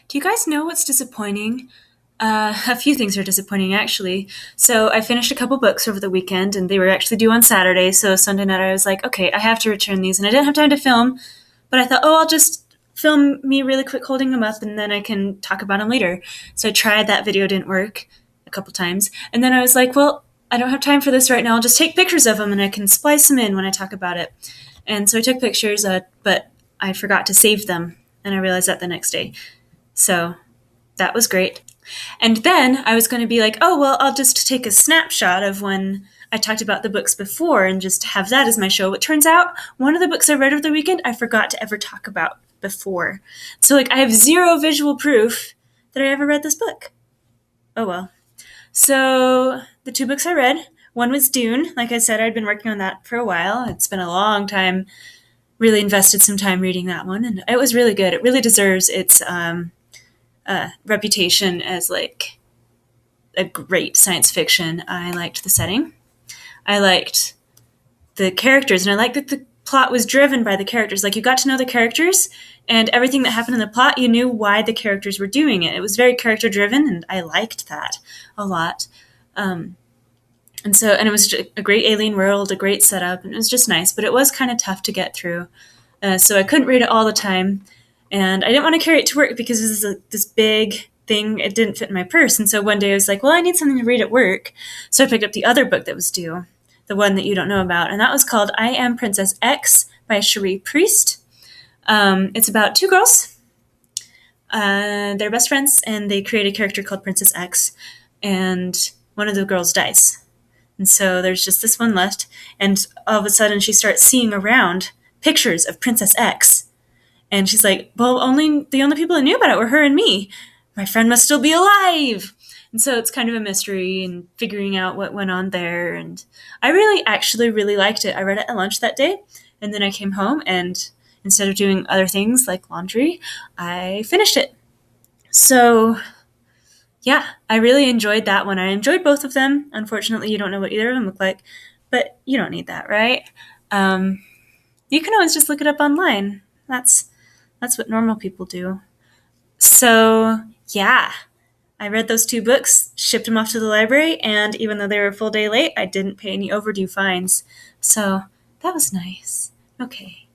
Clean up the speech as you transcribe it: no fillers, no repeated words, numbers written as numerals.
Do you guys know what's disappointing? A few things are disappointing, actually. So I finished a couple books over the weekend, and they were actually due on Saturday. So Sunday night, I was like, okay, I have to return these, and I didn't have time to film. But I thought, oh, I'll just film me really quick holding them up, and then I can talk about them later. So I tried that video, didn't work a couple times, and then I was like, well, I don't have time for this right now. I'll just take pictures of them, and I can splice them in when I talk about it. And so I took pictures, but I forgot to save them, and I realized that the next day. So that was great. And then I was going to be like, oh, well, I'll just take a snapshot of when I talked about the books before and just have that as my show. It turns out one of the books I read over the weekend I forgot to ever talk about before. So, like, I have zero visual proof that I ever read this book. Oh, well. So, the two books I read, one was Dune. Like I said, I'd been working on that for a while. It's been a long time, really invested some time reading that one, and it was really good. It really deserves its reputation as like a great science fiction. I liked the setting. I liked the characters, and I liked that the plot was driven by the characters. Like, you got to know the characters, and everything that happened in the plot, you knew why the characters were doing it. It was very character driven, and I liked that a lot. And it was a great alien world, a great setup, and it was just nice. But it was kind of tough to get through, so I couldn't read it all the time. And I didn't want to carry it to work because this is this big thing. It didn't fit in my purse. And so one day I was like, well, I need something to read at work. So I picked up the other book that was due, the one that you don't know about. And that was called I Am Princess X by Cherie Priest. It's about two girls. They're best friends, and they create a character called Princess X. And one of the girls dies. And so there's just this one left. And all of a sudden she starts seeing around pictures of Princess X. And she's like, well, the only people that knew about it were her and me. My friend must still be alive. And so it's kind of a mystery and figuring out what went on there. And I actually really liked it. I read it at lunch that day. And then I came home, and instead of doing other things like laundry, I finished it. So, yeah, I really enjoyed that one. I enjoyed both of them. Unfortunately, you don't know what either of them look like. But you don't need that, right? You can always just look it up online. That's what normal people do. So, yeah, I read those two books, shipped them off to the library, and even though they were a full day late, I didn't pay any overdue fines. So, that was nice. Okay.